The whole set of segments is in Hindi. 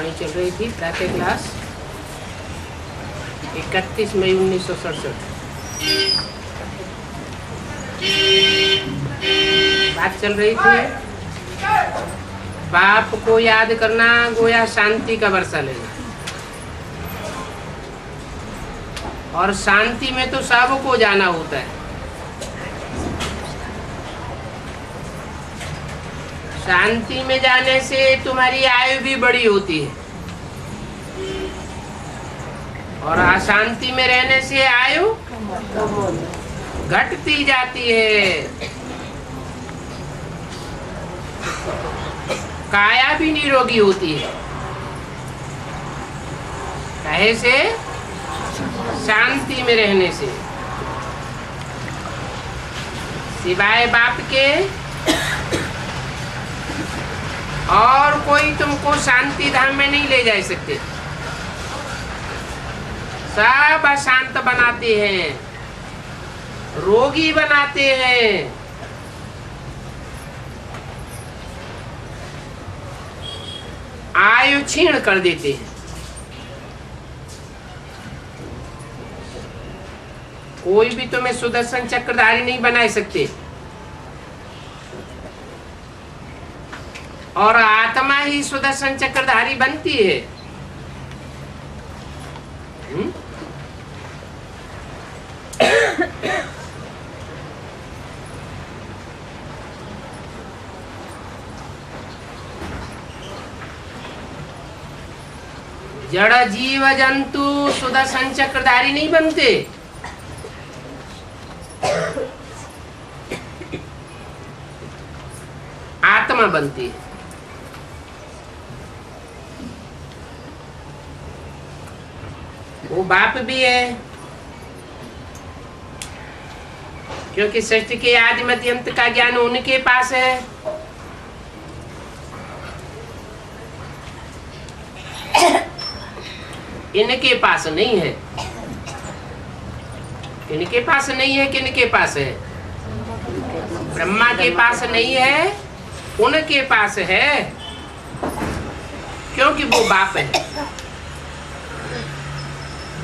कहानी चल रही थी प्रातः क्लास 31 मई 1967। बात चल रही थी बाप को याद करना गोया शांति का वर्षा लेना, और शांति में तो सबको जाना होता है। शांति में जाने से तुम्हारी आयु भी बड़ी होती है, और अशांति में रहने से आयु घटती जाती है। काया भी निरोगी होती है, काहे से? शांति में रहने से। सिवाय बाप के और कोई तुमको शांति धाम में नहीं ले जा सकते। सब अशांत बनाते हैं, रोगी बनाते हैं। आयु क्षीण कर देते हैं। कोई भी तुम्हें सुदर्शन चक्रधारी नहीं बना सकते, और आत्मा ही सुदर्शन चक्रधारी बनती है। जड़ जीव जंतु सुदर्शन चक्रधारी नहीं बनते। आत्मा बनती है। वो बाप भी है, क्योंकि सृष्टि के आदि मध्य अंत का ज्ञान उनके पास है। इनके पास नहीं है। इनके पास नहीं है, किनके पास है? ब्रह्मा के पास नहीं है, उनके पास है, क्योंकि वो बाप है।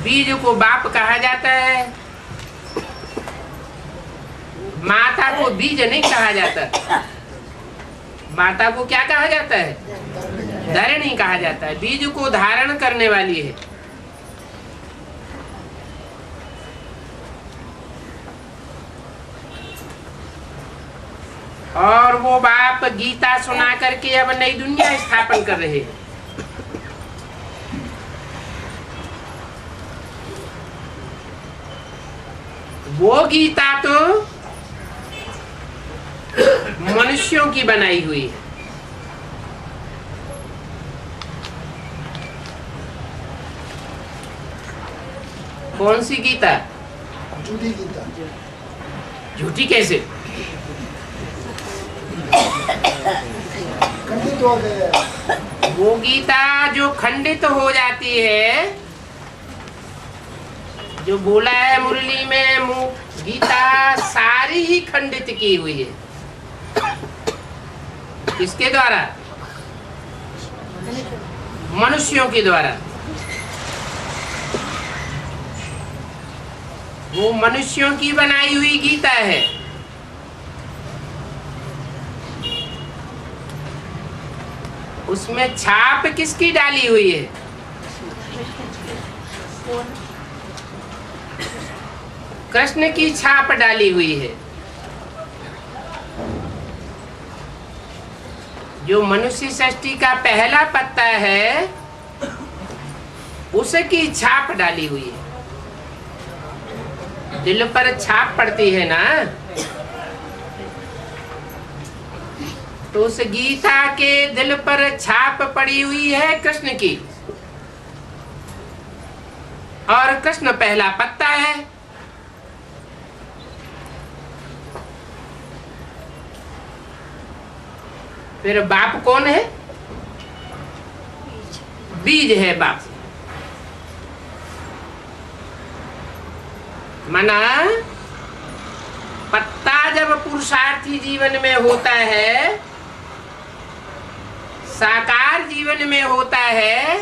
बीज को बाप कहा जाता है, माता को बीज नहीं कहा जाता। माता को क्या कहा जाता है? धारिणी कहा जाता है। बीज को धारण करने वाली है। और वो बाप गीता सुना करके अब नई दुनिया स्थापन कर रहे हैं। वो गीता तो मनुष्यों की बनाई हुई है। कौन सी गीता? झूठी गीता। झूठी कैसे? खंडित हो गया। वो गीता जो खंडित हो जाती है, जो बोला है मुरली में, गीता सारी ही खंडित की हुई है। किसके द्वारा? मनुष्यों के द्वारा। वो मनुष्यों की बनाई हुई गीता है। उसमें छाप किसकी डाली हुई है? कृष्ण की छाप डाली हुई है। जो मनुष्य सृष्टि का पहला पत्ता है, उसकी छाप डाली हुई है। दिल पर छाप पड़ती है ना, तो उस गीता के दिल पर छाप पड़ी हुई है कृष्ण की, और कृष्ण पहला पत्ता है। फिर बाप कौन है? बीज है बाप। मना पत्ता जब पुरुषार्थी जीवन में होता है, साकार जीवन में होता है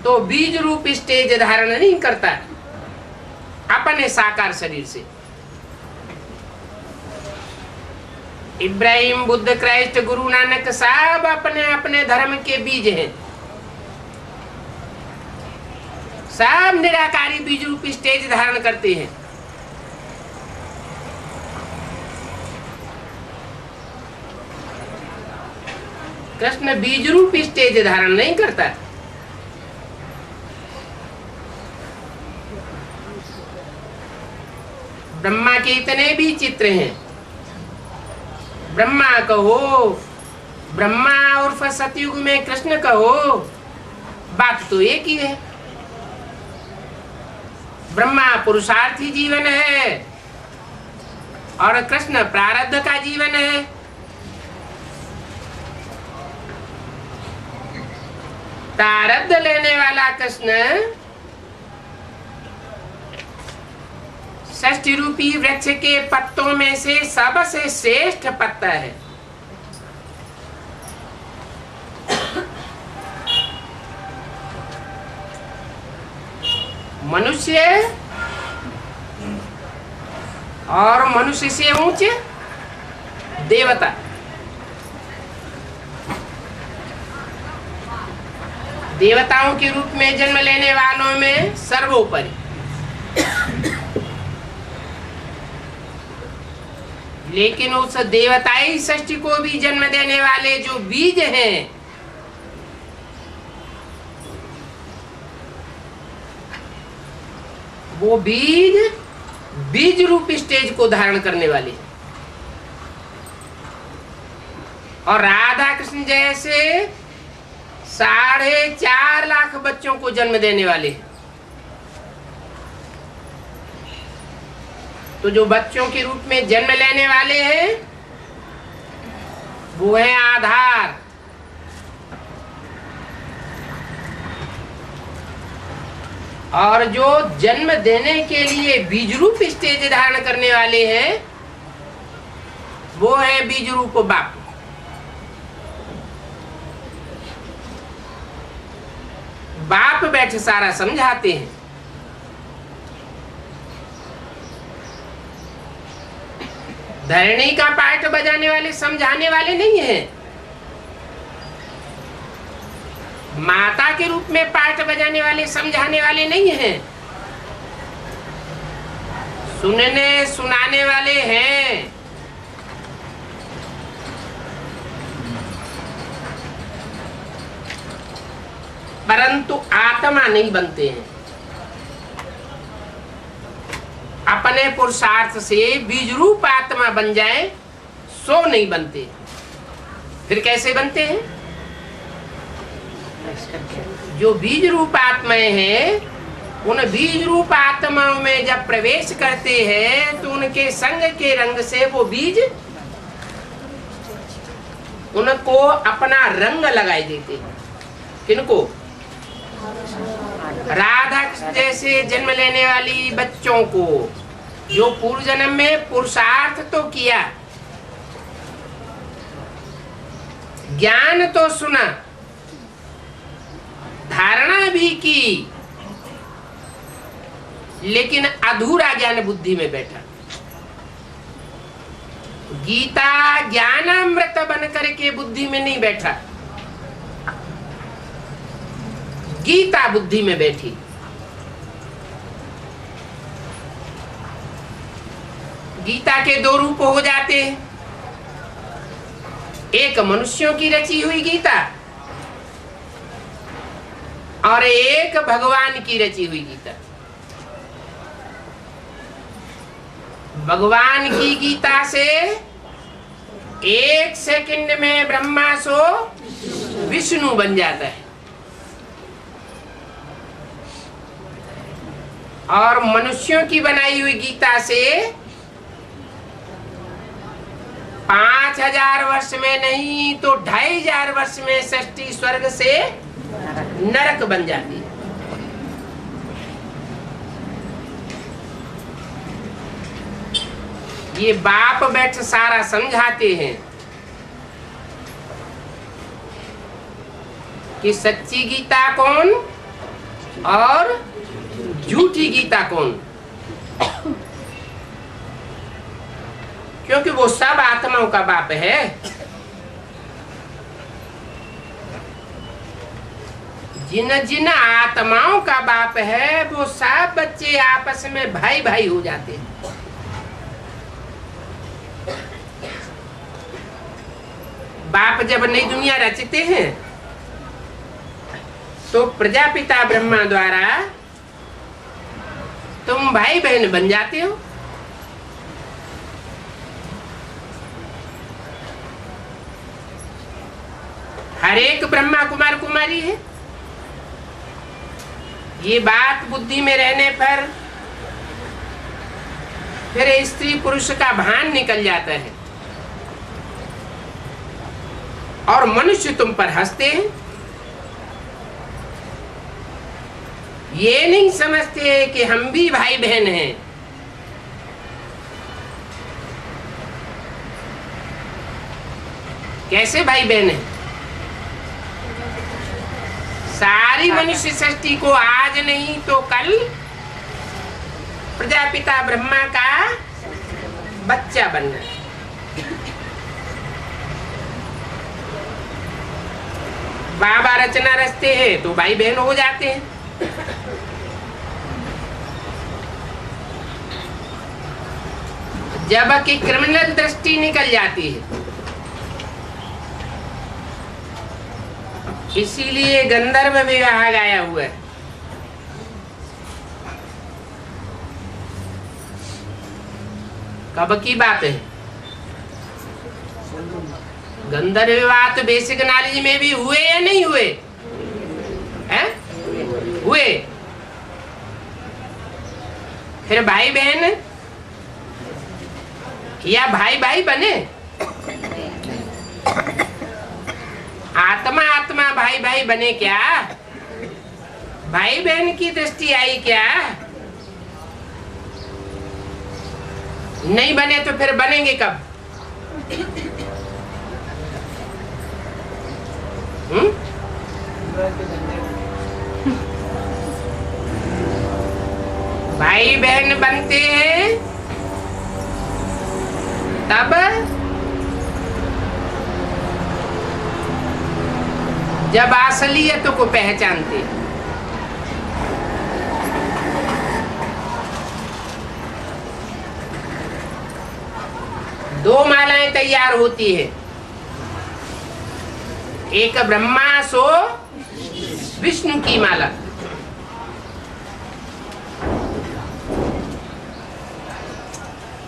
तो बीज रूप स्टेज धारण नहीं करता अपने साकार शरीर से। इब्राहिम, बुद्ध, क्राइस्ट, गुरु नानक सब अपने अपने धर्म के बीज हैं। सब निराकारी बीज रूप स्टेज धारण करते हैं। कृष्ण बीज रूप स्टेज धारण नहीं करता। ब्रह्मा के इतने भी चित्र हैं। ब्रह्मा कहो, ब्रह्मा और सतयुग में कृष्ण कहो, बात तो एक ही है। ब्रह्मा पुरुषार्थी जीवन है और कृष्ण प्रारब्ध का जीवन है। प्रारब्ध लेने वाला कृष्ण षष्ठी रूपी वृक्ष के पत्तों में से सबसे श्रेष्ठ पत्ता है। मनुष्य और मनुष्य से ऊंचे देवता। देवताओं के रूप में जन्म लेने वालों में सर्वोपरि। लेकिन उस देवताई सृष्टि को भी जन्म देने वाले जो बीज हैं, वो बीज बीज रूप स्टेज को धारण करने वाले। और राधा कृष्ण जैसे 4.5 लाख बच्चों को जन्म देने वाले। तो जो बच्चों के रूप में जन्म लेने वाले हैं वो है आधार। और जो जन्म देने के लिए बीज रूप स्टेज धारण करने वाले हैं वो है बीज रूप बाप। बाप बैठ सारा समझाते हैं। धरणी का पाठ बजाने वाले समझाने वाले नहीं हैं। माता के रूप में पाठ बजाने वाले समझाने वाले नहीं हैं। सुनने सुनाने वाले हैं। परंतु आत्मा नहीं बनते हैं। अपने पुरुषार्थ से बीज रूप आत्मा बन जाए सो नहीं बनते। फिर कैसे बनते हैं? जो बीज रूप आत्माएं हैं उन बीज रूप आत्माओं में जब प्रवेश करते हैं तो उनके संग के रंग से वो बीज उनको अपना रंग लगाए देते हैं। किनको? राधा कृष्ण जैसे जन्म लेने वाली बच्चों को जो पूर्व जन्म में पुरुषार्थ तो किया, ज्ञान तो सुना, धारणा भी की, लेकिन अधूरा ज्ञान बुद्धि में बैठा। गीता ज्ञानामृत बन करके बुद्धि में नहीं बैठा, गीता बुद्धि में बैठी। गीता के 2 रूप हो जाते हैं। एक मनुष्यों की रची हुई गीता और एक भगवान की रची हुई गीता। भगवान की गीता से 1 सेकंड में ब्रह्मा सो विष्णु बन जाता है। और मनुष्यों की बनाई हुई गीता से 5000 वर्ष में नहीं तो 2500 वर्ष में सृष्टि स्वर्ग से नरक बन जाती है। ये बाप बैठ सारा समझाते हैं। कि सच्ची गीता कौन और झूठी गीता कौन, क्योंकि वो सब आत्माओं का बाप है। जिन जिन आत्माओं का बाप है वो सब बच्चे आपस में भाई भाई हो जाते हैं। बाप जब नई दुनिया रचते हैं तो प्रजापिता ब्रह्मा द्वारा तुम भाई बहन बन जाते हो। हर एक ब्रह्मा कुमार कुमारी है। ये बात बुद्धि में रहने पर फिर स्त्री पुरुष का भान निकल जाता है और मनुष्य तुम पर हंसते हैं। ये नहीं समझते कि हम भी भाई बहन हैं। कैसे भाई बहन हैं? सारी मनुष्य सृष्टि को आज नहीं तो कल प्रजापिता ब्रह्मा का बच्चा बनना है। बाबा रचना रचते हैं तो भाई बहन हो जाते हैं। जबकि क्रिमिनल दृष्टि निकल जाती है। इसीलिए गंधर्व विवाह गाया हुआ है। कब की बात है? गंधर्व विवाह तो बेसिक नॉलेज में भी हुए या नहीं हुए हैं? हुए। फिर भाई बहन या भाई भाई बने? आत्मा आत्मा भाई भाई बने क्या? भाई बहन की दृष्टि आई क्या? नहीं बने तो फिर बनेंगे कब? भाई बहन बनते हैं तब जब असलियत को पहचानते हैं। दो मालाएं तैयार होती है, एक ब्रह्मा सो विष्णु की माला।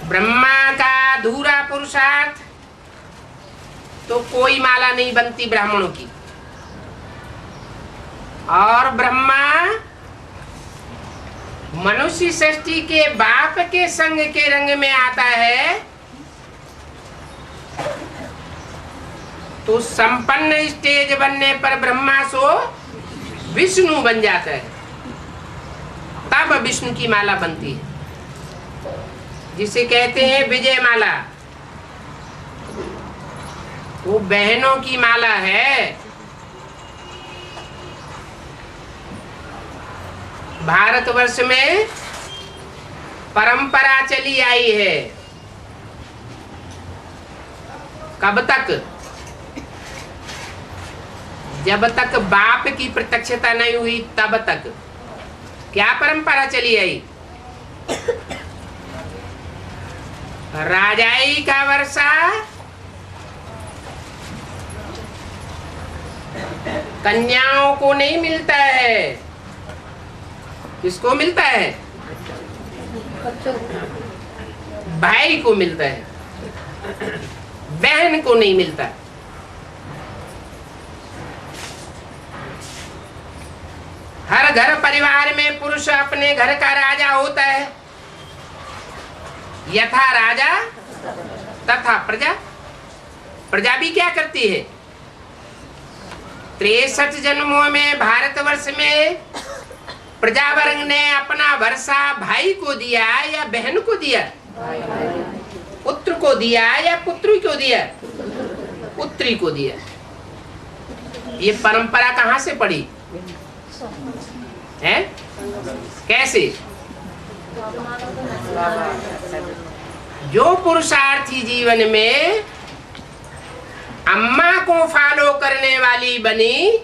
ब्रह्मा का अधूरा पुरुषार्थ तो कोई माला नहीं बनती ब्राह्मणों की, और ब्रह्मा मनुष्य सृष्टि के बाप के संग के रंग में आता है तो संपन्न स्टेज बनने पर ब्रह्मा सो विष्णु बन जाता है। तब विष्णु की माला बनती है, जिसे कहते हैं विजय माला। वो बहनों की माला है। भारतवर्ष में परंपरा चली आई है। कब तक? जब तक बाप की प्रत्यक्षता नहीं हुई तब तक। क्या परंपरा चली आई? राजाई का वर्षा कन्याओं को नहीं मिलता है। किसको मिलता है? भाई को मिलता है, बहन को नहीं मिलता। हर घर परिवार में पुरुष अपने घर का राजा होता है। यथा राजा तथा प्रजा। प्रजा भी क्या करती है? 63 जन्मों में भारतवर्ष में प्रजावर्ग ने अपना वर्षा भाई को दिया या बहन को दिया? पुत्र को दिया या पुत्री को दिया? पुत्री को दिया। ये परंपरा कहाँ से पड़ी है? कैसे? जो पुरुषार्थी जीवन में अम्मा को फॉलो करने वाली बनी,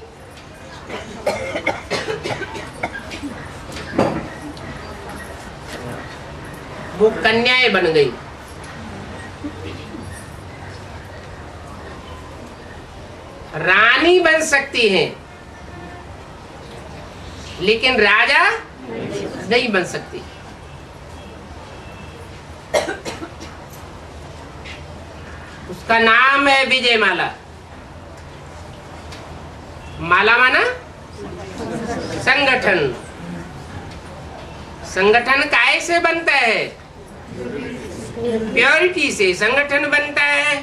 वो कन्याएं बन गई। रानी बन सकती हैं, लेकिन राजा नहीं बन सकती। उसका नाम है विजय माला। माला माना संगठन। संगठन काय से बनता है? प्योरिटी से संगठन बनता है।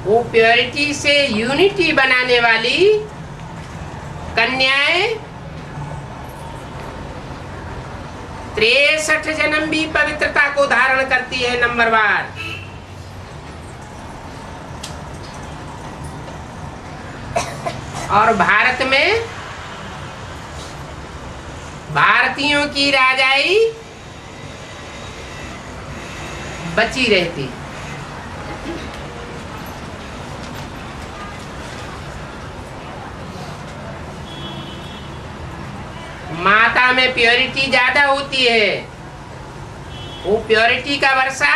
वो प्योरिटी से यूनिटी बनाने वाली कन्याएं 63 जन्म भी पवित्रता को धारण करती है। नंबर 1। और भारत में भारतीयों की राजाई बची रहती। माता में प्योरिटी ज्यादा होती है। वो प्योरिटी का वर्षा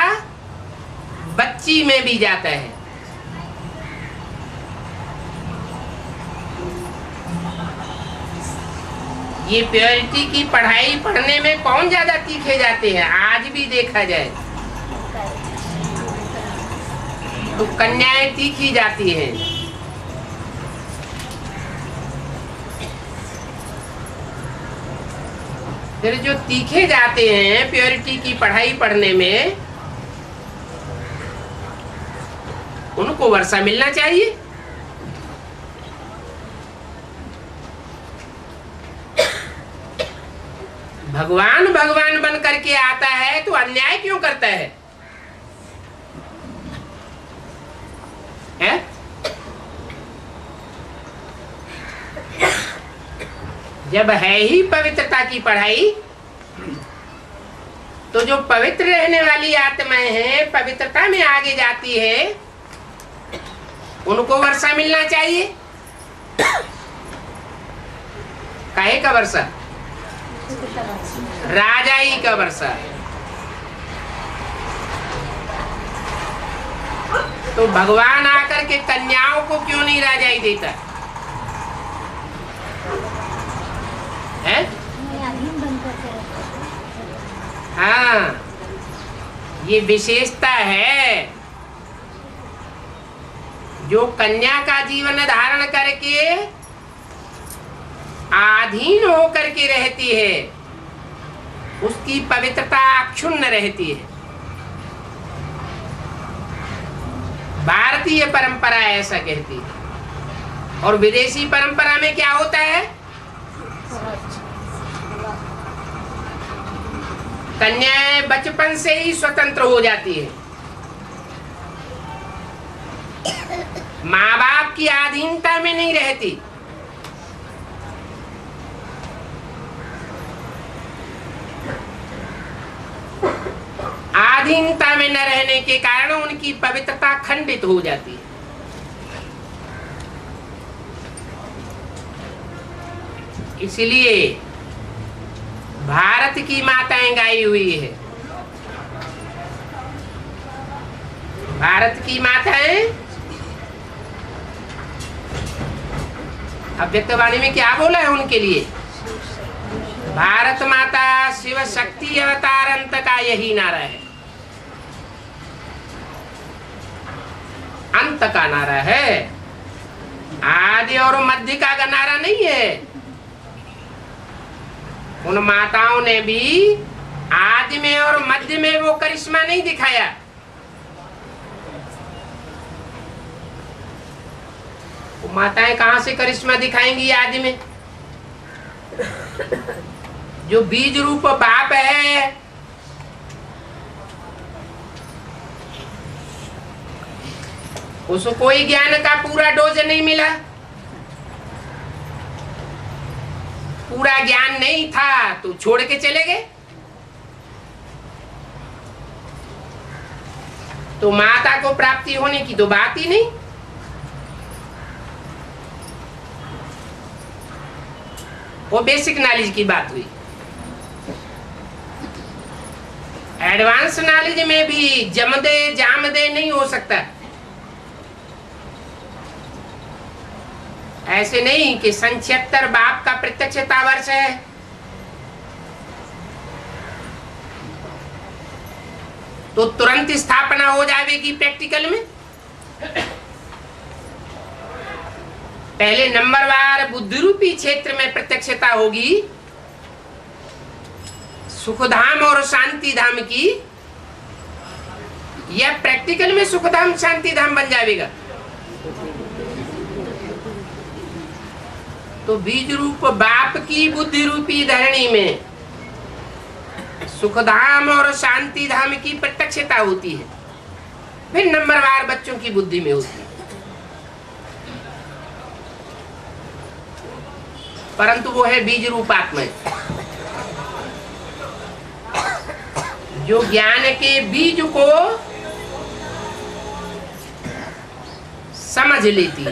बच्ची में भी जाता है। ये प्योरिटी की पढ़ाई पढ़ने में कौन ज्यादा तीखे जाते हैं? आज भी देखा जाए तो कन्याएं तीखी जाती हैं। फिर जो तीखे जाते हैं प्योरिटी की पढ़ाई पढ़ने में, उनको वर्षा मिलना चाहिए। भगवान भगवान बन करके आता है तो अन्याय क्यों करता है? जब है ही पवित्रता की पढ़ाई, तो जो पवित्र रहने वाली आत्माएं हैं, पवित्रता में आगे जाती है, उनको वर्षा मिलना चाहिए। काहे का वर्षा? राजाई का वर्षा। तो भगवान आकर के कन्याओं को क्यों नहीं राजाई देता है? हाँ, ये विशेषता है। जो कन्या का जीवन धारण करके आधीन होकर के रहती है, उसकी पवित्रता अक्षुण्ण रहती है। भारतीय परंपरा ऐसा कहती है। और विदेशी परंपरा में क्या होता है? कन्याएं बचपन से ही स्वतंत्र हो जाती है। माँ बाप की अधीनता में नहीं रहती। अधीनता में न रहने के कारण उनकी पवित्रता खंडित हो जाती है। इसलिए भारत की माताएं गाई हुई है। भारत की माताएं अव्यक्तवाणी में क्या बोला है उनके लिए? भारत माता शिव शक्ति अवतार अंत का यही नारा है। अंत का नारा है, आदि और मध्य का नारा नहीं है। उन माताओं ने भी आदि में और मध्य में वो करिश्मा नहीं दिखाया। वो माताएं कहां से करिश्मा दिखाएंगी आदि में? जो बीज रूप बाप है, उसको कोई ज्ञान का पूरा डोज नहीं मिला, पूरा ज्ञान नहीं था तो छोड़ के चले गए। तो माता को प्राप्ति होने की तो बात ही नहीं। वो बेसिक नॉलेज की बात हुई। एडवांस नॉलेज में भी जमदे जामदे नहीं हो सकता। ऐसे नहीं कि 76 बाप का प्रत्यक्षता वर्ष है, तो तुरंत स्थापना हो जाएगी प्रैक्टिकल में। पहले नंबरवार बुद्धि रूपी क्षेत्र में प्रत्यक्षता होगी सुखधाम और शांति धाम की, यह प्रैक्टिकल में सुखधाम शांति धाम बन जाएगा। तो बीज रूप बाप की बुद्धि रूपी धरणी में सुखधाम और शांति धाम की प्रत्यक्षता होती है, फिर नंबरवार बच्चों की बुद्धि में होती है। परंतु वो है बीज रूप आत्मा, जो ज्ञान के बीज को समझ लेती है,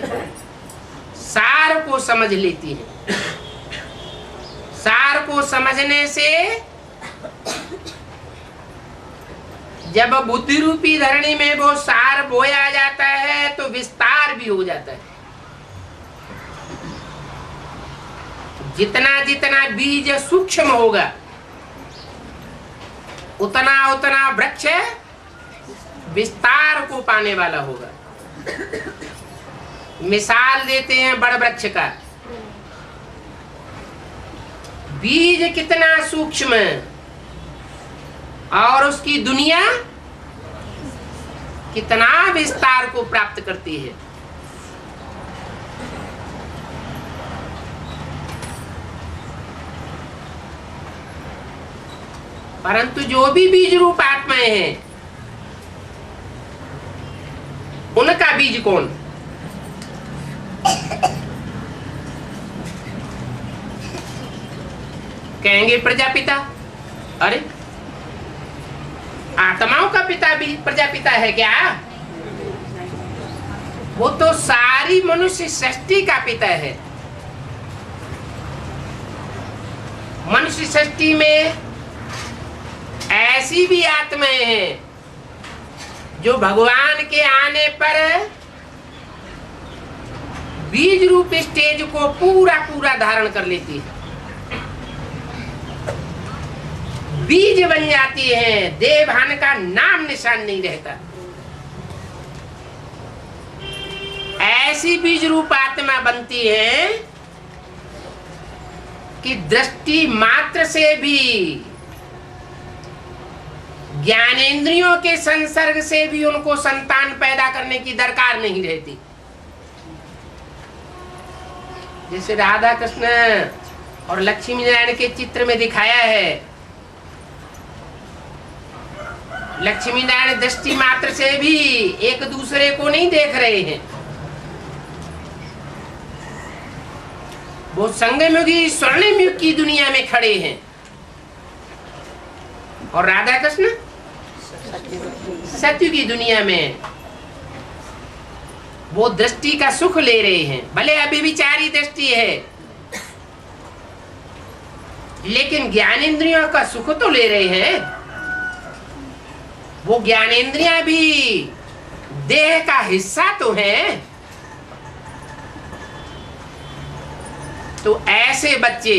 सार को समझ लेती है। सार को समझने से जब बुद्धि रूपी धरणी में वो सार बोया जाता है तो विस्तार भी हो जाता है। जितना जितना बीज सूक्ष्म होगा उतना उतना वृक्ष विस्तार को पाने वाला होगा। मिसाल देते हैं बड़ वृक्ष का। बीज कितना सूक्ष्म है और उसकी दुनिया कितना विस्तार को प्राप्त करती है। परंतु जो भी बीज रूप आत्माएं हैं उनका बीज कौन? कहेंगे प्रजापिता। अरे आत्माओं का पिता भी प्रजापिता है क्या? वो तो सारी मनुष्य सृष्टि का पिता है। मनुष्य सृष्टि में ऐसी भी आत्माएं हैं जो भगवान के आने पर बीज रूप स्टेज को पूरा पूरा धारण कर लेती है, बीज बन जाती है, देवभान का नाम निशान नहीं रहता। ऐसी बीज रूप आत्मा बनती है कि दृष्टि मात्र से भी, ज्ञानेंद्रियों के संसर्ग से भी उनको संतान पैदा करने की दरकार नहीं रहती। जैसे राधा कृष्ण और लक्ष्मी नारायण के चित्र में दिखाया है, लक्ष्मी नारायण दृष्टि मात्र से भी एक दूसरे को नहीं देख रहे हैं, वो संगम युग की स्वर्णिम युग की दुनिया में खड़े हैं। और राधा कृष्ण सत्य की दुनिया में वो दृष्टि का सुख ले रहे हैं। भले अभी विचारी दृष्टि है लेकिन ज्ञानेंद्रियों का सुख तो ले रहे हैं। वो ज्ञानेंद्रियां भी देह का हिस्सा तो है। तो ऐसे बच्चे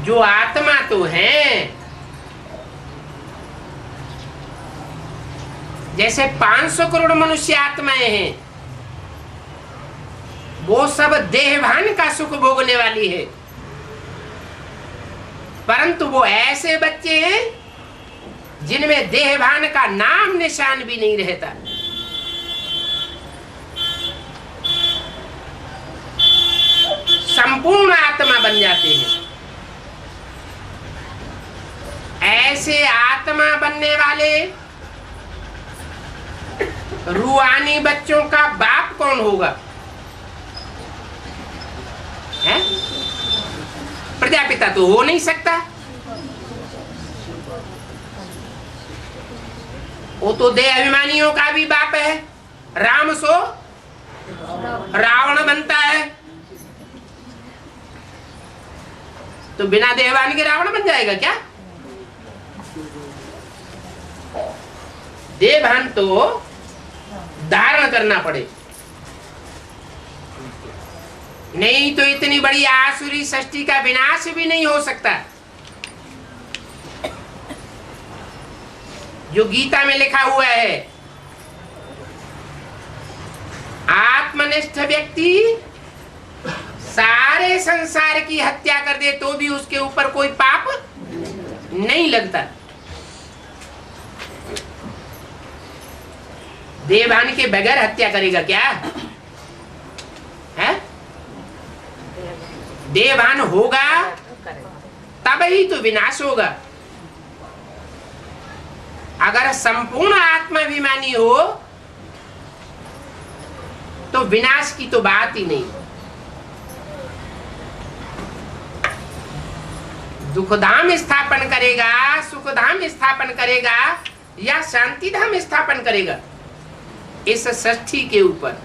जो आत्मा तो हैं, जैसे 500 करोड़ मनुष्य आत्माएं हैं, वो सब देहभान का सुख भोगने वाली है। परंतु वो ऐसे बच्चे हैं जिनमें देहभान का नाम निशान भी नहीं रहता। संपूर्ण आत्मा बन जाते हैं। ऐसे आत्मा बनने वाले रूहानी बच्चों का बाप कौन होगा? है? प्रजापिता तो हो नहीं सकता। वो तो देह अभिमानियों का भी बाप है। राम सो रावण बनता है, तो बिना देहवान के रावण बन जाएगा क्या? देहभान तो धारण करना पड़े, नहीं तो इतनी बड़ी आसुरी सृष्टि का विनाश भी नहीं हो सकता। जो गीता में लिखा हुआ है, आत्मनिष्ठ व्यक्ति सारे संसार की हत्या कर दे तो भी उसके ऊपर कोई पाप नहीं लगता। देवभान के बगैर हत्या करेगा क्या? है? देवभान होगा तब ही तो विनाश होगा। अगर संपूर्ण आत्माभिमानी हो तो विनाश की तो बात ही नहीं। दुखधाम स्थापन करेगा, सुखधाम स्थापन करेगा या शांति धाम स्थापन करेगा, इस षष्ठी के ऊपर।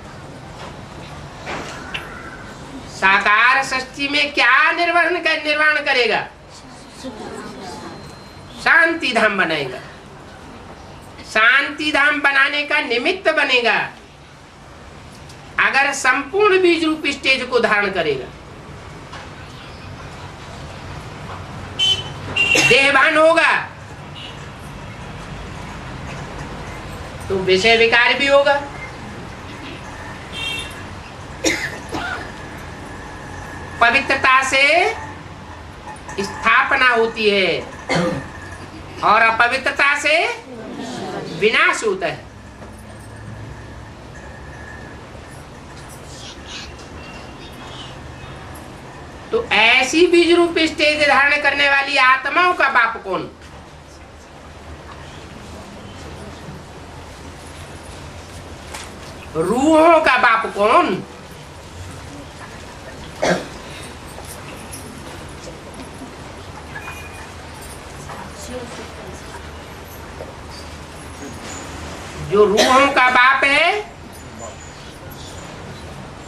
साकार षष्ठी में क्या निर्माण करेगा? शांति धाम बनाएगा। शांति धाम बनाने का निमित्त बनेगा अगर संपूर्ण बीज रूप स्टेज को धारण करेगा। देहभान होगा तो विषय विकार भी होगा। पवित्रता से स्थापना होती है और अपवित्रता से विनाश होता है। तो ऐसी बीज रूप स्टेज धारण करने वाली आत्माओं का बाप कौन? रूहों का बाप कौन? जो रूहों का बाप है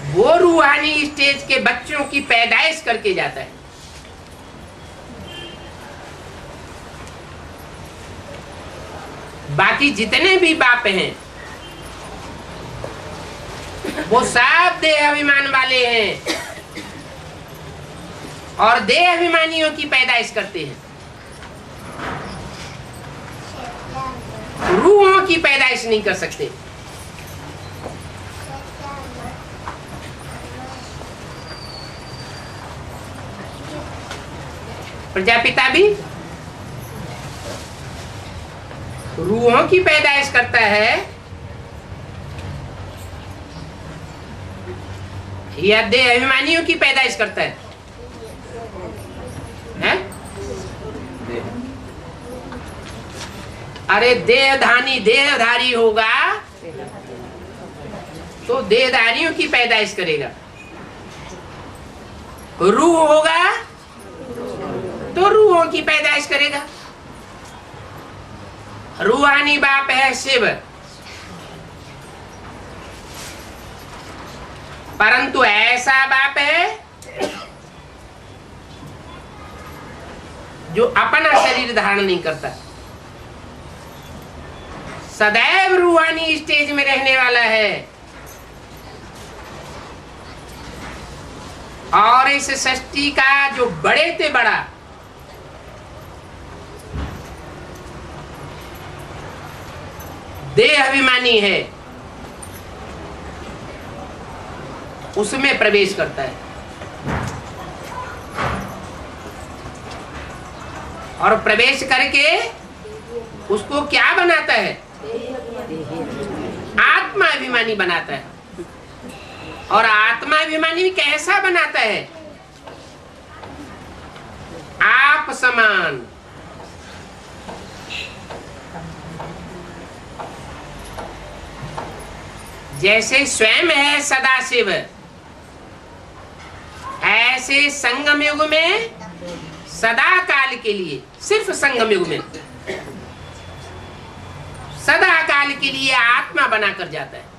वो रूहानी स्टेज के बच्चों की पैदाइश करके जाता है। बाकी जितने भी बाप हैं वो सब देह अभिमान वाले हैं और देह अभिमानियों की पैदाइश करते हैं। रूहों की पैदाइश नहीं कर सकते। प्रजापिता भी रूहों की पैदाइश करता है या देह अभिमानियों की पैदाइश करता है? हैं? अरे देहधारी होगा तो देहधारियों की पैदाइश करेगा। रूह होगा तो रूहों की पैदाइश करेगा। रूहानी बाप है शिव, परंतु ऐसा बाप है जो अपना शरीर धारण नहीं करता, सदैव रूहानी स्टेज में रहने वाला है और इस सृष्टि का जो बड़े से बड़ा देह अभिमानी है उसमें प्रवेश करता है और प्रवेश करके उसको क्या बनाता है? आत्मा अभिमानी बनाता है। और आत्मा अभिमानी कैसा बनाता है? आप समान। जैसे स्वयं है सदाशिव, ऐसे संगम युग में सदा काल के लिए, सिर्फ संगम युग में सदा काल के लिए आत्मा बनाकर जाता है।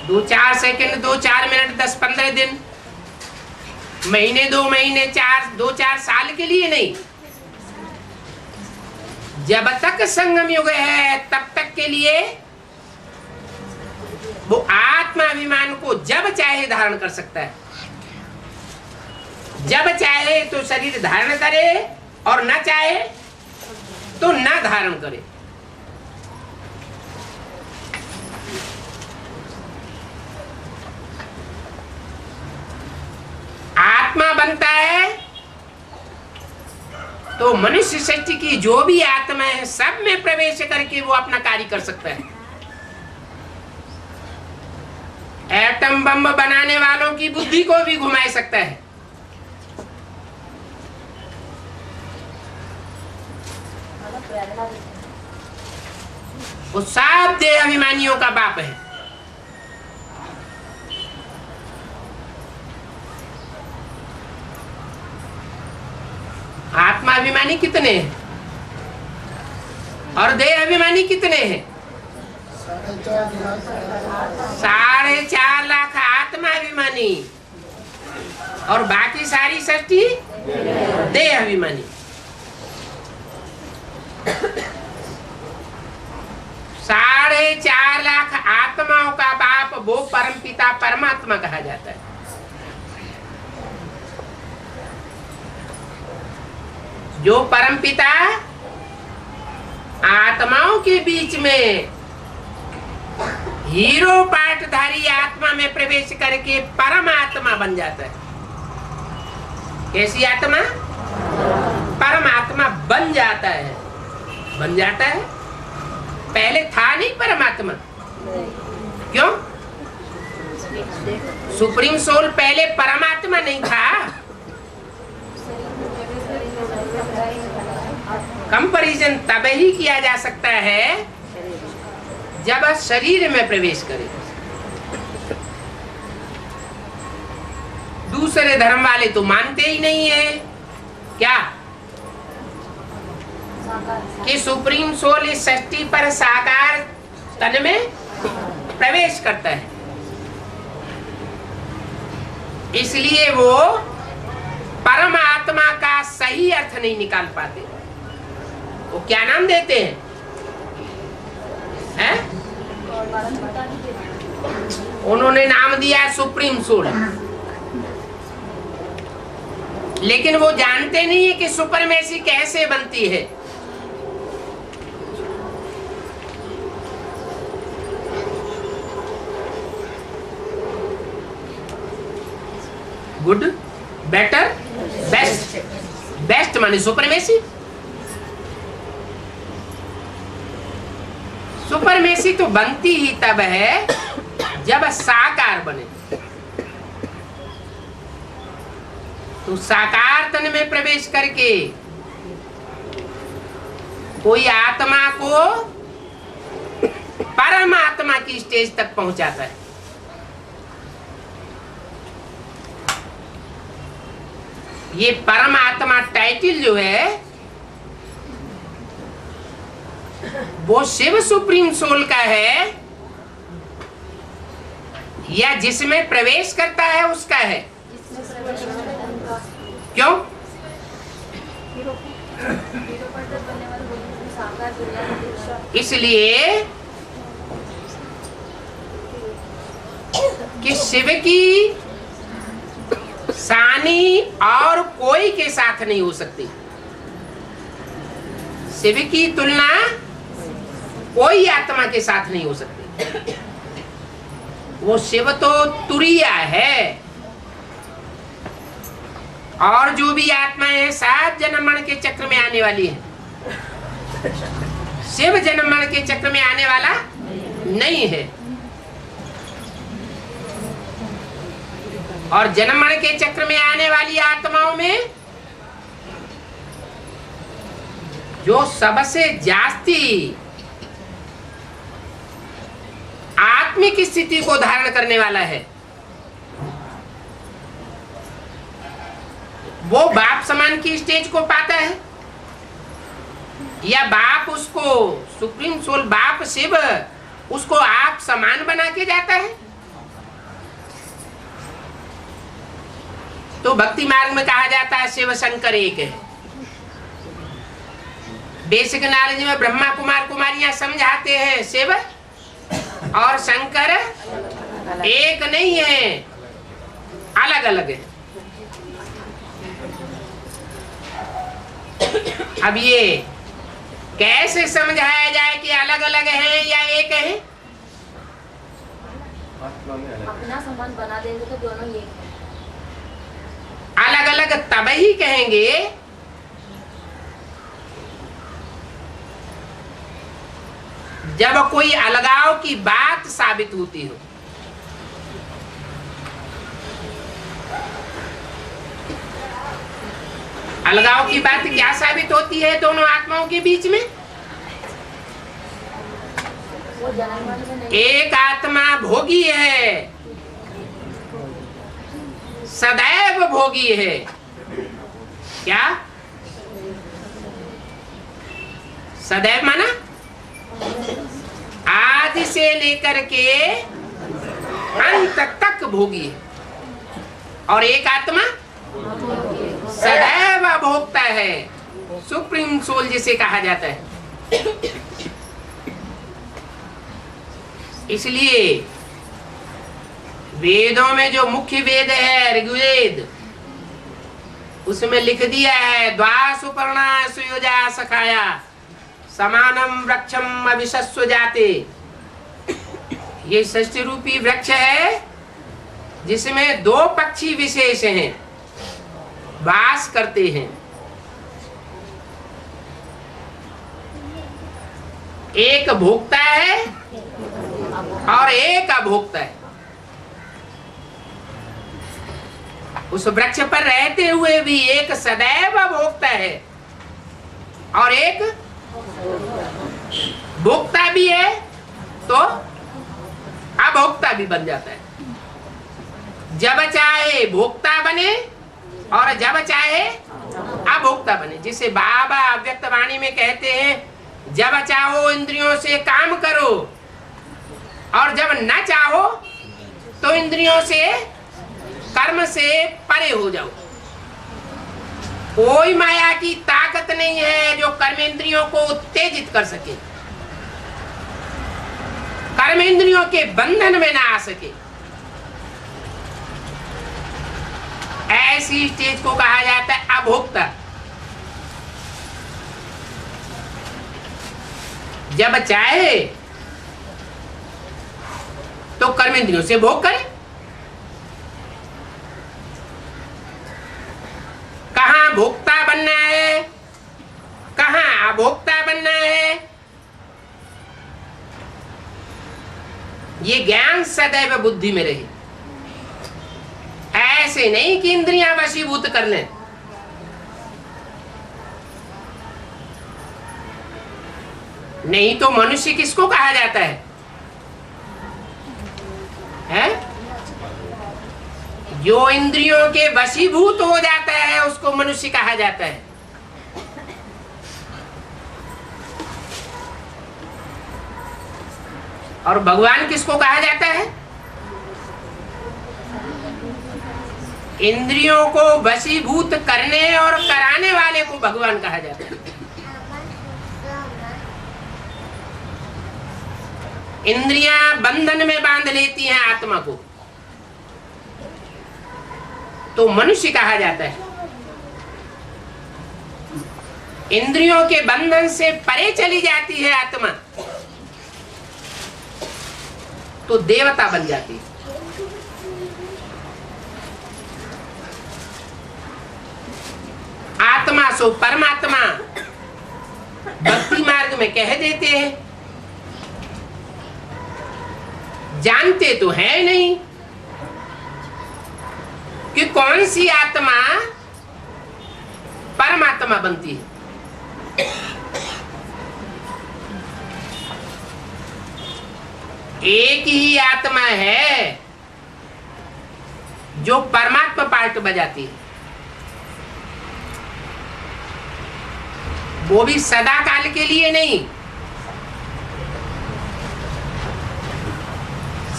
दो चार सेकंड, 2-4 मिनट, 10-15 दिन, महीने, 2 महीने, 2-4 साल के लिए नहीं, जब तक संगम युग है तब तक के लिए वो आत्माभिमान को जब चाहे धारण कर सकता है। जब चाहे तो शरीर धारण करे और न चाहे तो न धारण करे। आत्मा बनता है तो मनुष्य सृष्टि की जो भी आत्मा है सब में प्रवेश करके वो अपना कार्य कर सकता है। एटम बम बनाने वालों की बुद्धि को भी घुमा सकता है। वो सब देह अभिमानियों का बाप है। आत्मा अभिमानी कितने हैं और देह अभिमानी कितने हैं? 4.5 लाख आत्मा अभिमानी और बाकी सारी सृष्टि देह अभिमानी। 4.5 लाख आत्माओं का बाप वो परमपिता परमात्मा कहा जाता है। जो परमपिता आत्माओं के बीच में हीरो पाठधारी आत्मा में प्रवेश करके परमात्मा बन जाता है। कैसी आत्मा? परमात्मा बन जाता है। बन जाता है, पहले था नहीं परमात्मा। क्यों? सुप्रीम सोल पहले परमात्मा नहीं था। कंपैरिजन तब ही किया जा सकता है जब शरीर में प्रवेश करे। दूसरे धर्म वाले तो मानते ही नहीं है क्या कि सुप्रीम सोल इस सृष्टि पर साकार तन में प्रवेश करता है, इसलिए वो परमात्मा का सही अर्थ नहीं निकाल पाते। वो क्या नाम देते हैं? उन्होंने नाम दिया सुप्रीम सोल, लेकिन वो जानते नहीं है कि सुपरमेसी कैसे बनती है। Good, better, best. बेस्ट माने सुपरमेसी। सुपरमेसी तो बनती ही तब है जब साकार बने। तो साकार तन में प्रवेश करके कोई आत्मा को परमात्मा की स्टेज तक पहुंचाता है। ये परमात्मा टाइटल जो है वो शिव सुप्रीम सोल का है या जिसमें प्रवेश करता है उसका है? क्यों? इसलिए कि शिव की सानी और कोई के साथ नहीं हो सकती। शिव की तुलना कोई आत्मा के साथ नहीं हो सकती। वो शिव तो तुरीय है और जो भी आत्माएं हैं 7 जन्म मरण के चक्र में आने वाली है। शिव जन्म मरण के चक्र में आने वाला नहीं है और जन्म मरण के चक्र में आने वाली आत्माओं में जो सबसे जास्ती आत्मिक स्थिति को धारण करने वाला है, वो बाप समान की स्टेज को पाता है, या बाप उसको सुप्रीम सोल बाप शिव उसको आप समान बना के जाता है। तो भक्ति मार्ग में कहा जाता है शिव शंकर एक है। बेसिक नॉलेज में ब्रह्मा कुमार कुमारियां समझाते हैं शिव और शंकर एक नहीं है, अलग अलग है। अब ये कैसे समझाया जाए कि अलग अलग है या एक है? अपना समान बना देंगे तो दोनों एक है। अलग अलग तब ही कहेंगे जब कोई अलगाव की बात साबित होती हो। अलगाव की बात क्या साबित होती है दोनों आत्माओं के बीच में? वो जानवर में नहीं। एक आत्मा भोगी है, सदैव भोगी है। क्या सदैव माना? आदि से लेकर के अंत तक भोगी है। और एक आत्मा सदैव भोगता है, सुप्रीम सोल जिसे कहा जाता है। इसलिए वेदों में जो मुख्य वेद है ऋग्वेद, उसमें लिख दिया है द्वा सुपर्णा सुयोजा सखाया समानम वृक्षम अभिशस्व जाते। ये षष्ठी रूपी वृक्ष है जिसमें दो पक्षी विशेष हैं, वास करते हैं। एक भोक्ता है और एक अभोक्ता है। उस वृक्ष पर रहते हुए भी एक सदैव भोक्ता है और एक भोक्ता भी है, तो अभोक्ता भी बन जाता है। जब चाहे भोक्ता बने और जब चाहे अभोक्ता बने। जिसे बाबा अव्यक्त वाणी में कहते हैं जब चाहो इंद्रियों से काम करो और जब न चाहो तो इंद्रियों से कर्म से परे हो जाओ। कोई माया की ताकत नहीं है जो कर्मेंद्रियों को उत्तेजित कर सके, कर्मेंद्रियों के बंधन में ना आ सके। ऐसी स्टेज को कहा जाता है अभोक्ता। जब चाहे तो कर्मेंद्रियों से भोग करे। कहां भोक्ता बनना है, कहां अभोक्ता बनना है, ये ज्ञान सदैव बुद्धि में रहे। ऐसे नहीं कि इंद्रियां वशीभूत कर लें। नहीं तो मनुष्य किसको कहा जाता है? जो इंद्रियों के वशीभूत हो जाता है उसको मनुष्य कहा जाता है। और भगवान किसको कहा जाता है? इंद्रियों को वशीभूत करने और कराने वाले को भगवान कहा जाता है। इंद्रियां बंधन में बांध लेती हैं आत्मा को, तो मनुष्य कहा जाता है। इंद्रियों के बंधन से परे चली जाती है आत्मा, तो देवता बन जाती है। आत्मा सो परमात्मा भक्ति मार्ग में कह देते हैं। जानते तो है नहीं कि कौन सी आत्मा परमात्मा बनती है। एक ही आत्मा है जो परमात्मा पार्ट बजाती है, वो भी सदा काल के लिए नहीं,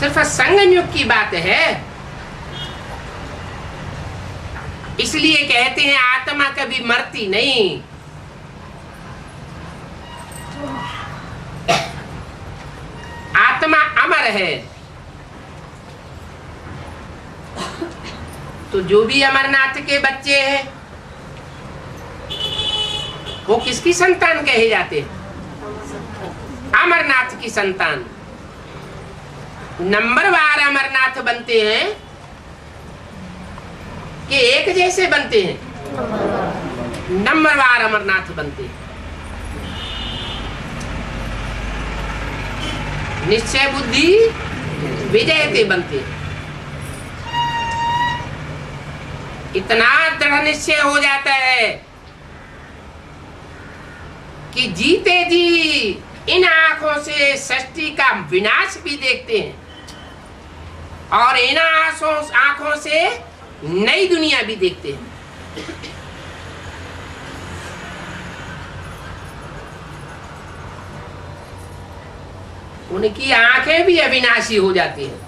सिर्फ संगम युग की बात है। इसलिए कहते हैं आत्मा कभी मरती नहीं। आत्मा अमर है। तो जो भी अमरनाथ के बच्चे हैं वो किसकी संतान कहे जाते हैं? अमरनाथ की संतान। नंबरवार अमरनाथ बनते हैं कि एक जैसे बनते हैं? नंबरवार अमरनाथ बनते हैं। निश्चय बुद्धि विजयते बनते हैं। इतना दृढ़ निश्चय हो जाता है कि जीते जी इन आंखों से सृष्टि का विनाश भी देखते हैं और इन आंखों से नई दुनिया भी देखते हैं। उनकी आंखें भी अविनाशी हो जाती हैं।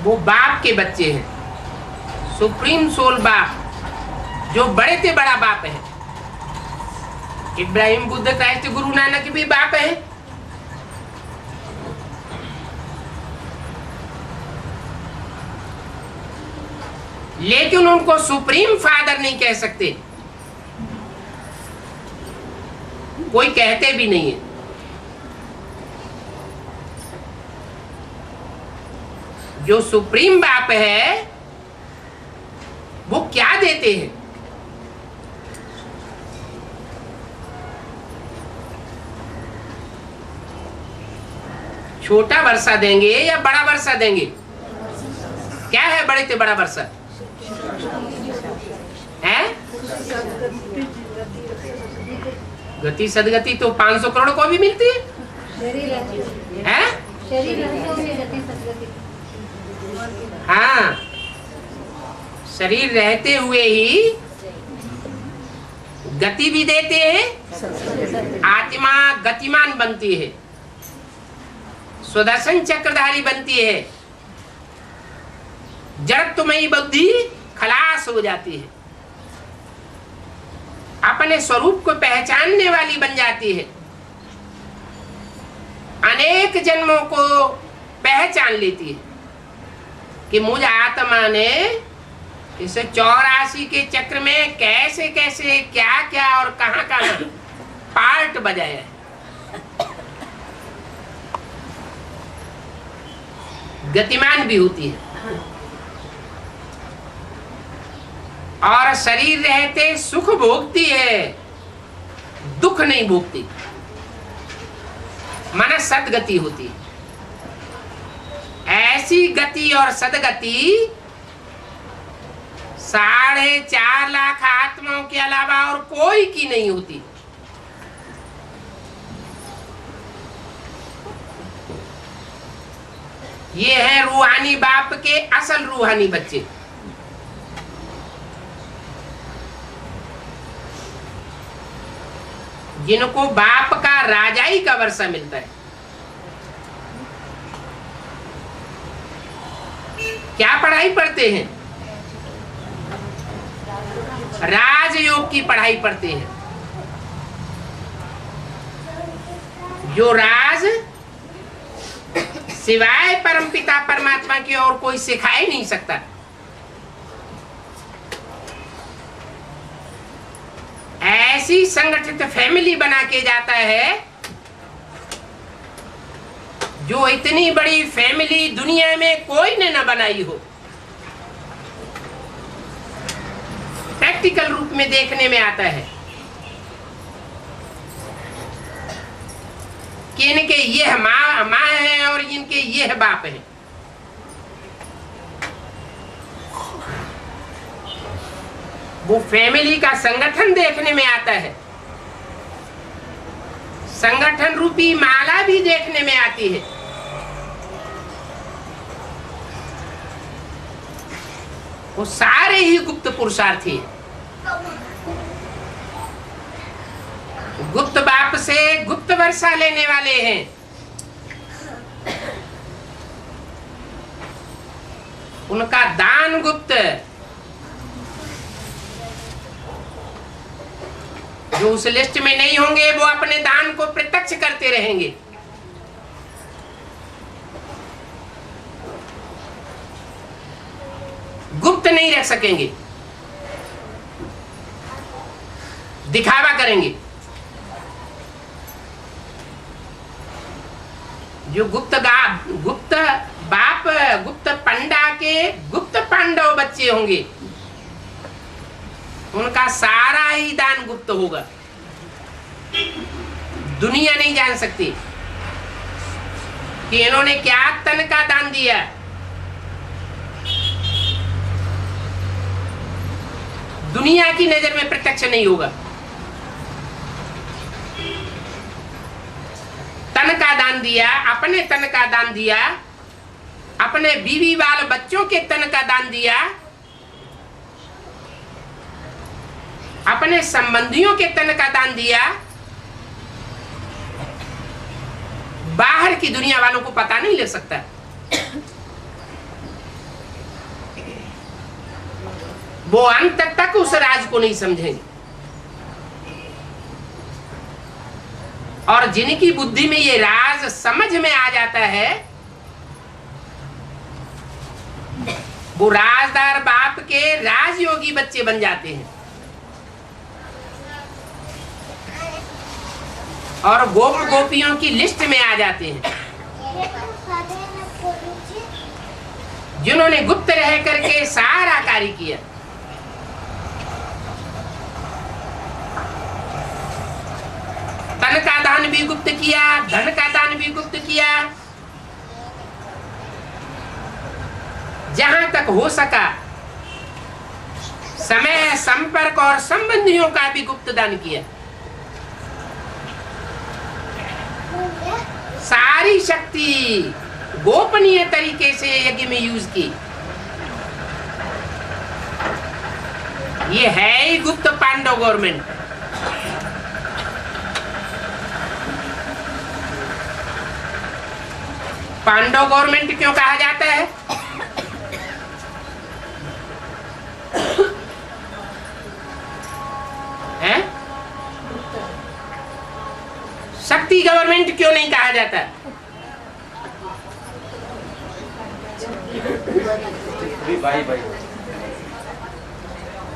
वो बाप के बच्चे हैं, सुप्रीम सोल बाप, जो बड़े से बड़ा बाप है। इब्राहिम, बुद्ध, क्राइस्ट, गुरु नानक भी बाप है। लेकिन उनको सुप्रीम फादर नहीं कह सकते, कोई कहते भी नहीं है। जो सुप्रीम बाप है वो क्या देते हैं? छोटा वर्षा देंगे या बड़ा वर्षा देंगे? क्या है बड़े से बड़ा वर्षा है? गति सदगति तो 500 करोड़ को भी मिलती है? हाँ, शरीर रहते हुए ही गति भी देते हैं। आत्मा गतिमान बनती है, सुदर्शन चक्रधारी बनती है, जड़त्वमयी बुद्धि खलास हो जाती है, अपने स्वरूप को पहचानने वाली बन जाती है, अनेक जन्मों को पहचान लेती है कि मुझ आत्मा ने इस 84 के चक्र में कैसे कैसे क्या क्या और कहां कहां पार्ट बजाया है। गतिमान भी होती है और शरीर रहते सुख भोगती है, दुख नहीं भोगती, माना सदगति होती है। ऐसी गति और सदगति 4.5 लाख आत्माओं के अलावा और कोई की नहीं होती। ये है रूहानी बाप के असल रूहानी बच्चे। जिनको बाप का राजाई का वर्षा मिलता है। क्या पढ़ाई पढ़ते हैं? राजयोग की पढ़ाई पढ़ते हैं। जो राज सिवाय परमपिता परमात्मा की और कोई सिखा ही नहीं सकता। ऐसी संगठित फैमिली बना के जाता है जो इतनी बड़ी फैमिली दुनिया में कोई ने न बनाई हो। प्रैक्टिकल रूप में देखने में आता है कि इनके ये माँ है और इनके ये बाप है। वो फैमिली का संगठन देखने में आता है संगठन रूपी माला भी देखने में आती है। वो सारे ही गुप्त पुरुषार्थी हैं। गुप्त बाप से गुप्त वर्षा लेने वाले हैं। उनका दान गुप्त, जो उस लिस्ट में नहीं होंगे वो अपने दान को प्रत्यक्ष करते रहेंगे। गुप्त नहीं रख सकेंगे, दिखावा करेंगे। जो गुप्त बाप गुप्त पंडा के गुप्त पांडव बच्चे होंगे, उनका सारा ही दान गुप्त होगा। दुनिया नहीं जान सकती कि इन्होंने क्या तन का दान दिया। दुनिया की नजर में प्रत्यक्ष नहीं होगा। तन का दान दिया, अपने तन का दान दिया, अपने बीवी बाल बच्चों के तन का दान दिया, अपने संबंधियों के तन का दान दिया। बाहर की दुनिया वालों को पता नहीं लग सकता। वो अंत तक उस राज को नहीं समझेंगे। और जिनकी बुद्धि में ये राज समझ में आ जाता है, वो राजदार बाप के राजयोगी बच्चे बन जाते हैं और गोप गोपियों की लिस्ट में आ जाते हैं। जिन्होंने गुप्त रह करके सारा कार्य किया। तन का दान भी गुप्त किया, धन का दान भी गुप्त किया। जहां तक हो सका समय, संपर्क और संबंधियों का भी गुप्त दान किया। सारी शक्ति गोपनीय तरीके से यज्ञ में यूज की। ये है ही गुप्त पांडव गवर्नमेंट। पांडव गवर्नमेंट क्यों कहा जाता है? हैं? शक्ति गवर्नमेंट क्यों नहीं कहा जाता?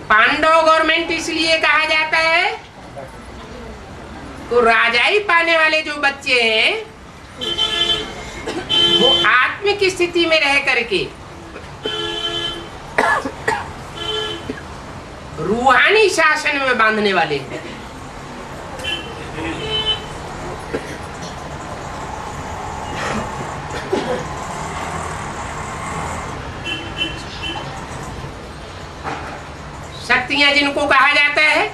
पांडव गवर्नमेंट इसलिए कहा जाता है तो राजाई पाने वाले जो बच्चे हैं वो आत्मिक स्थिति में रह करके रूहानी शासन में बांधने वाले हैं। शक्तियां जिनको कहा जाता है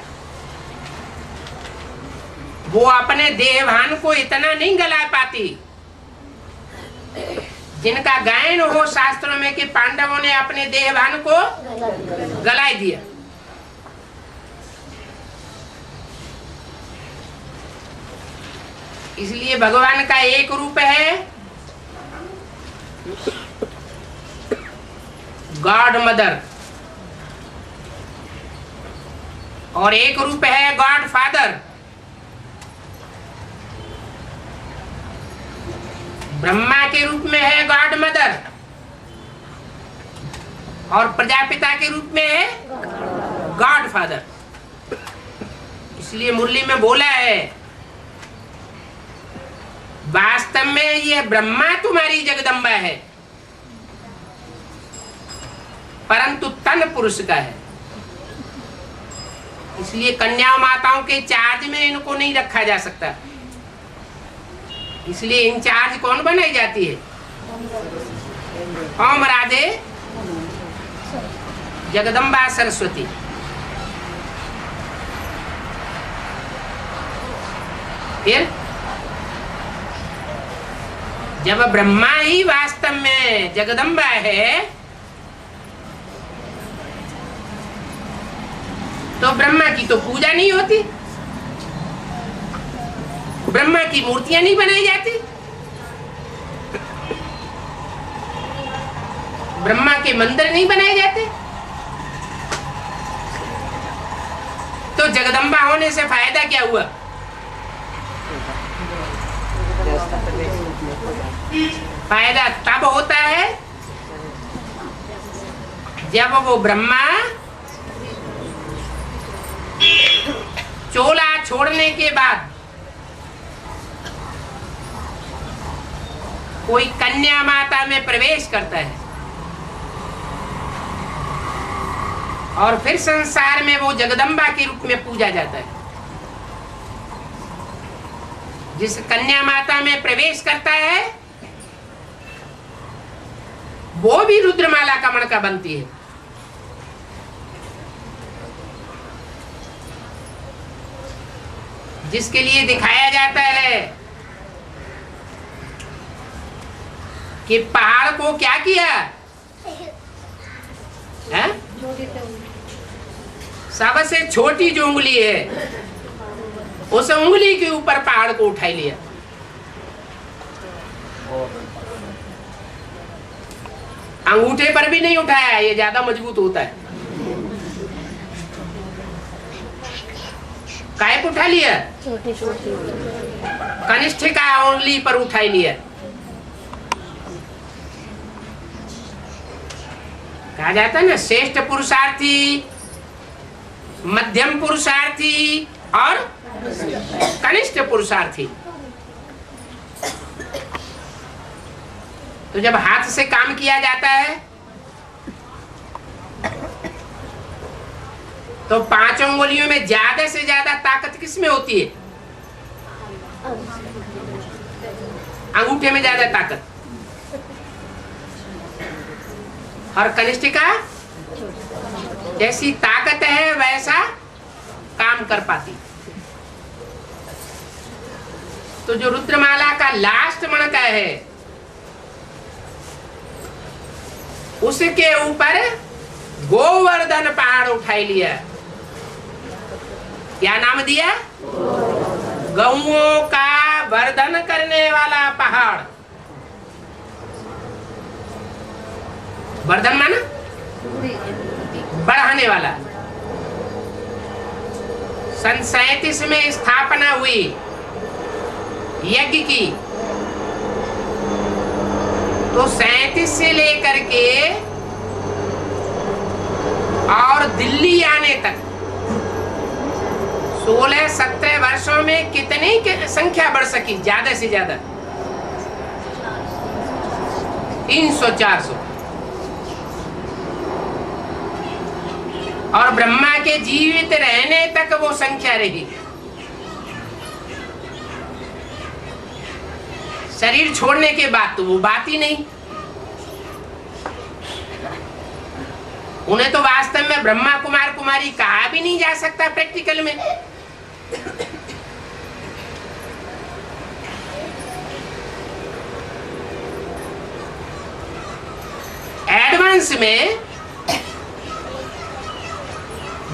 वो अपने देहभान को इतना नहीं गला पाती जिनका गायन हो शास्त्रों में कि पांडवों ने अपने देहभान को गला दिया। इसलिए भगवान का एक रूप है गॉड मदर और एक रूप है गॉड फादर। ब्रह्मा के रूप में है गॉड मदर और प्रजापिता के रूप में है गॉड फादर। इसलिए मुरली में बोला है वास्तव में यह ब्रह्मा तुम्हारी जगदम्बा है परंतु तन पुरुष का है। इसलिए कन्या माताओं के चार्ज में इनको नहीं रखा जा सकता। इसलिए इंचार्ज कौन बनाई जाती है? ओम राधे जगदम्बा सरस्वती। फिर जब ब्रह्मा ही वास्तव में जगदम्बा है तो ब्रह्मा की तो पूजा नहीं होती, ब्रह्मा की मूर्तियां नहीं बनाई जाती, ब्रह्मा के मंदिर नहीं बनाए जाते। तो जगदम्बा होने से फायदा क्या हुआ? फायदा तब होता है जब वो ब्रह्मा चोला छोड़ने के बाद कोई कन्या माता में प्रवेश करता है और फिर संसार में वो जगदम्बा के रूप में पूजा जाता है। जिस कन्या माता में प्रवेश करता है वो भी रुद्रमाला का मणका बनती है। जिसके लिए दिखाया जाता है कि पहाड़ को क्या किया है? सबसे छोटी जो उंगली है उस उंगली के ऊपर पहाड़ को उठा लिया। अंगूठे पर भी नहीं उठाया, ये ज्यादा मजबूत होता है। काय को उठा लिया? कनिष्ठिका उंगली पर उठा लिया। कहा जाता है ना, श्रेष्ठ पुरुषार्थी, मध्यम पुरुषार्थी और कनिष्ठ पुरुषार्थी। तो जब हाथ से काम किया जाता है तो 5 उंगलियों में ज्यादा से ज्यादा ताकत किसमें होती है? अंगूठे में ज्यादा ताकत। और कनिष्ठिका जैसी ताकत है वैसा काम कर पाती। तो जो रुद्रमाला का लास्ट मणका है उसके ऊपर गोवर्धन पहाड़ उठाई लिया। क्या नाम दिया? गौओं का वर्धन करने वाला पहाड़। वर्धन माना बढ़ाने वाला। सन 37 में स्थापना हुई यज्ञ की, तो 37 से लेकर के और दिल्ली आने तक 16-17 वर्षों में कितनी संख्या बढ़ सकी? ज्यादा से ज्यादा 300-400। और ब्रह्मा के जीवित रहने तक वो संख्या रही। शरीर छोड़ने के बाद तो वो बात ही नहीं। उन्हें तो वास्तव में ब्रह्मा कुमार कुमारी कहा भी नहीं जा सकता प्रैक्टिकल में। एडवांस में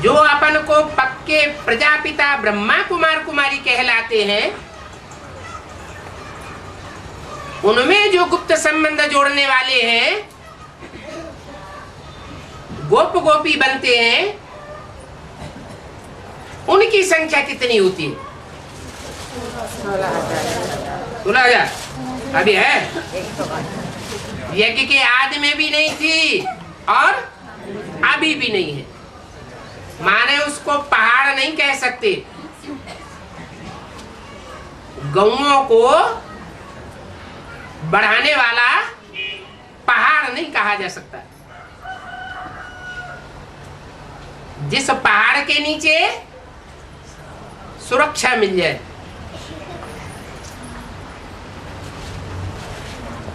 जो अपन को पक्के प्रजापिता ब्रह्मा कुमार कुमारी कहलाते हैं, उनमें जो गुप्त संबंध जोड़ने वाले हैं, गोप गोपी बनते हैं, उनकी संख्या कितनी होती है? 16,000 अभी है। यज्ञ के आदि में भी नहीं थी और अभी भी नहीं है। माने उसको पहाड़ नहीं कह सकते। गौओं को बढ़ाने वाला पहाड़ नहीं कहा जा सकता। जिस पहाड़ के नीचे सुरक्षा मिल जाए,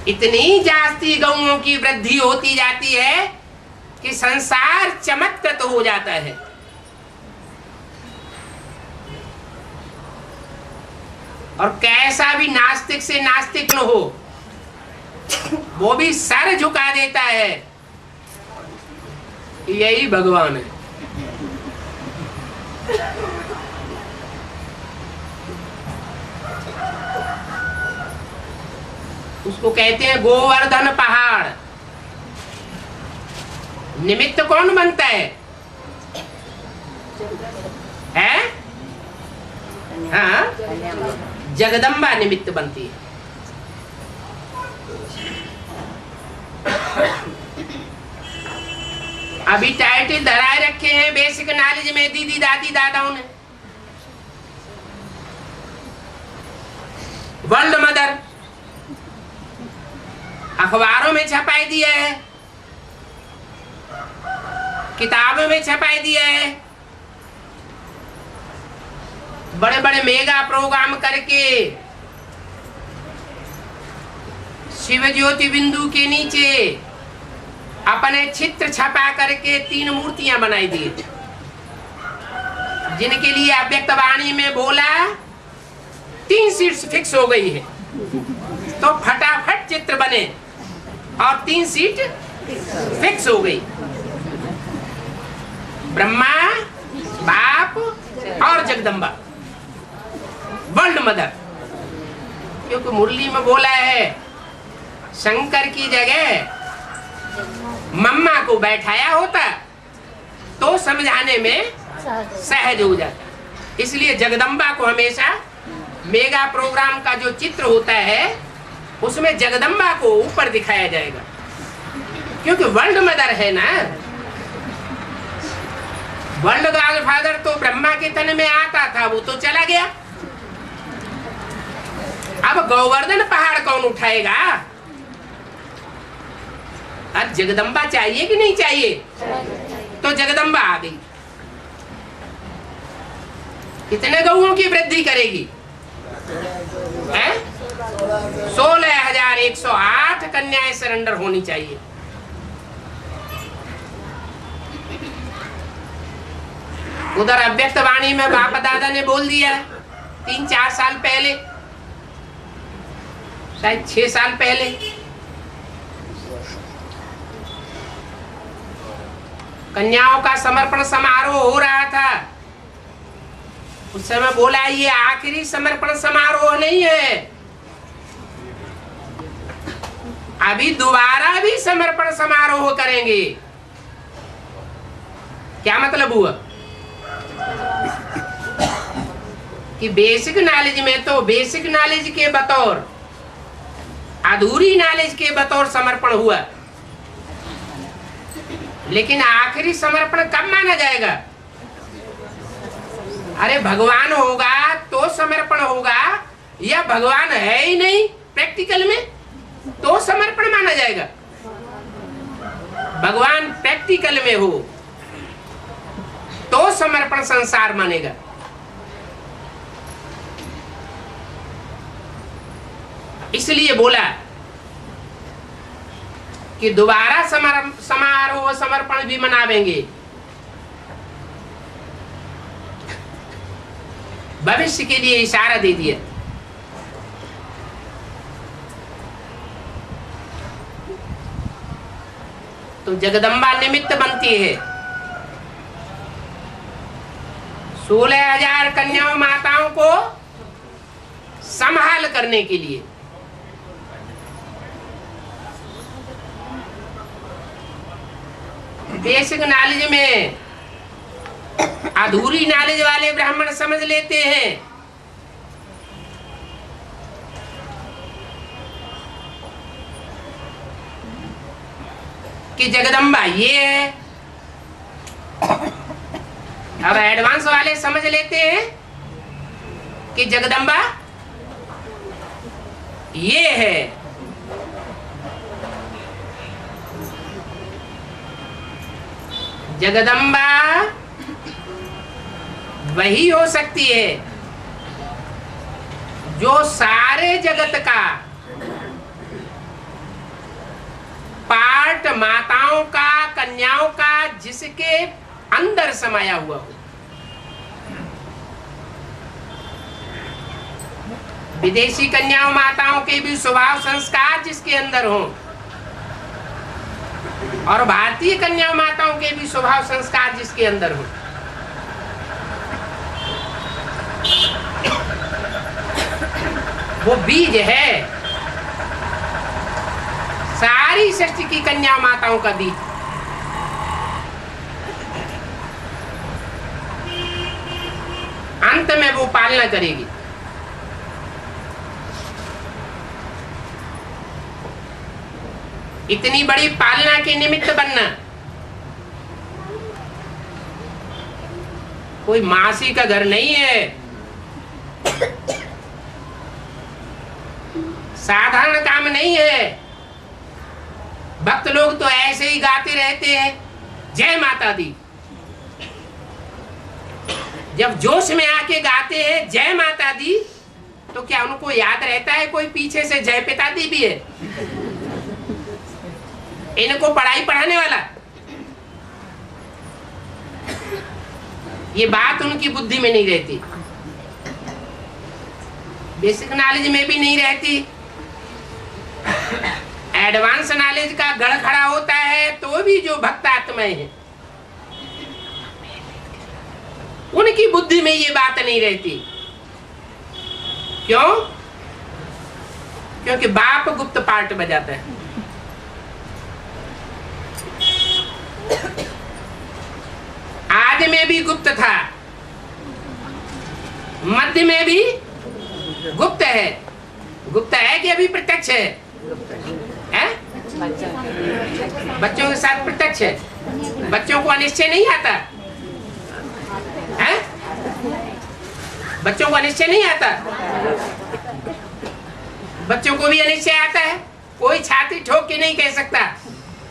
इतनी जास्ती गौओं की वृद्धि होती जाती है कि संसार चमत्कृत हो जाता है। और कैसा भी नास्तिक से नास्तिक न हो, वो भी सर झुका देता है। यही भगवान है। उसको कहते हैं गोवर्धन पहाड़। निमित्त कौन बनता है? हाँ, जगदम्बा निमित्त बनती है। अभी टाइटल धराए रखे हैं बेसिक नॉलेज में दीदी दादी दादाओं ने। वर्ल्ड मदर अखबारों में छपाई दिया है, किताबों में छपाई दिया है, बड़े बड़े मेगा प्रोग्राम करके शिव ज्योति बिंदु के नीचे अपने चित्र छपा करके 3 मूर्तियां बनाई दी, जिनके लिए अव्यक्त वाणी में बोला 3 सीट्स फिक्स हो गई है। तो फटाफट चित्र बने और 3 सीट फिक्स हो गई। ब्रह्मा, बाप और जगदम्बा, वर्ल्ड मदर। क्योंकि मुरली में बोला है शंकर की जगह मम्मा को बैठाया होता तो समझाने में सहज हो जाता। इसलिए जगदम्बा को हमेशा मेगा प्रोग्राम का जो चित्र होता है उसमें जगदम्बा को ऊपर दिखाया जाएगा, क्योंकि वर्ल्ड मदर है ना। वर्ल्ड गॉडफादर तो ब्रह्मा के तन में आता था, वो तो चला गया। अब गोवर्धन पहाड़ कौन उठाएगा? अब जगदम्बा चाहिए कि नहीं चाहिए? तो जगदम्बा आ गई। कितने गौओं की वृद्धि करेगी? 16,108 कन्याएं सरेंडर होनी चाहिए। उधर अव्यक्त वाणी में बाप दादा ने बोल दिया 3-4 साल पहले, शायद 6 साल पहले, कन्याओं का समर्पण समारोह हो रहा था। उस समय बोला ये आखिरी समर्पण समारोह नहीं है, अभी दोबारा भी समर्पण समारोह करेंगे। क्या मतलब हुआ कि बेसिक नॉलेज में तो बेसिक नॉलेज के बतौर, अधूरी नॉलेज के बतौर समर्पण हुआ, लेकिन आखिरी समर्पण कब माना जाएगा? अरे भगवान होगा तो समर्पण होगा, या भगवान है ही नहीं प्रैक्टिकल में तो समर्पण माना जाएगा। भगवान प्रैक्टिकल में हो तो समर्पण संसार मानेगा। इसलिए बोला कि दोबारा समारोह समर्पण भी मनावेंगे। भविष्य के लिए इशारा दे दिया। तो जगदम्बा निमित्त बनती है 16,000 कन्याओं माताओं को संभाल करने के लिए। बेसिक नॉलेज में अधूरी नॉलेज वाले ब्राह्मण समझ लेते हैं कि जगदम्बा ये है, अब एडवांस वाले समझ लेते हैं कि जगदम्बा ये है। जगदम्बा वही हो सकती है जो सारे जगत का पार्ट, माताओं का, कन्याओं का, जिसके अंदर समाया हुआ हो। विदेशी कन्याओं माताओं के भी स्वभाव संस्कार जिसके अंदर हो, और भारतीय कन्याओं माताओं के भी स्वभाव संस्कार जिसके अंदर हो, वो बीज है सारी सृष्टि की कन्या माताओं का बीज। अंत में वो पालना करेगी। इतनी बड़ी पालना के निमित्त बनना कोई मासी का घर नहीं है, साधारण काम नहीं है। भक्त लोग तो ऐसे ही गाते रहते हैं जय माता दी, जब जोश में आके गाते हैं जय माता दी, तो क्या उनको याद रहता है कोई पीछे से जय पिता दी भी है? इनको पढ़ाई पढ़ाने वाला? ये बात उनकी बुद्धि में नहीं रहती, बेसिक नॉलेज में भी नहीं रहती। एडवांस नॉलेज का गढ़ खड़ा होता है तो भी जो भक्त आत्माएं हैं उनकी बुद्धि में ये बात नहीं रहती। क्यों? क्योंकि बाप गुप्त पार्ट बजाता है। आदि में भी गुप्त था, मध्य में भी गुप्त है। गुप्त है कि अभी प्रत्यक्ष है? बच्चों के साथ प्रत्यक्ष है। बच्चों को अनिश्चय नहीं आता है? बच्चों को अनिश्चय नहीं आता? बच्चों को भी अनिश्चय आता है। कोई छाती ठोक के नहीं कह सकता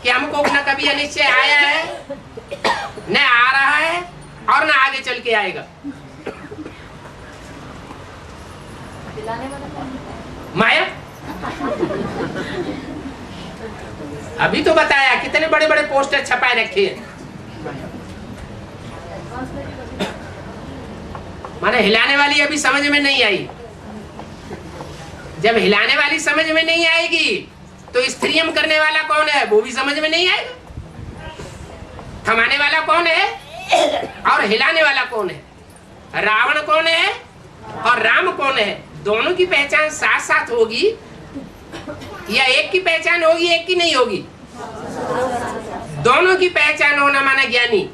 कि हमको न कभी अनिश्चय आया है, न आ रहा है और न आगे चल के आएगा। माया अभी तो बताया कितने बड़े बड़े पोस्टर छपाए रखे हैं। माने हिलाने वाली अभी समझ में नहीं आई। जब हिलाने वाली समझ में नहीं आएगी तो स्त्रियम करने वाला कौन है वो भी समझ में नहीं आएगा। थमाने वाला कौन है और हिलाने वाला कौन है? रावण कौन है और राम कौन है? दोनों की पहचान साथ साथ होगी या एक की पहचान होगी एक की नहीं होगी? दोनों की पहचान होना माना ज्ञानी।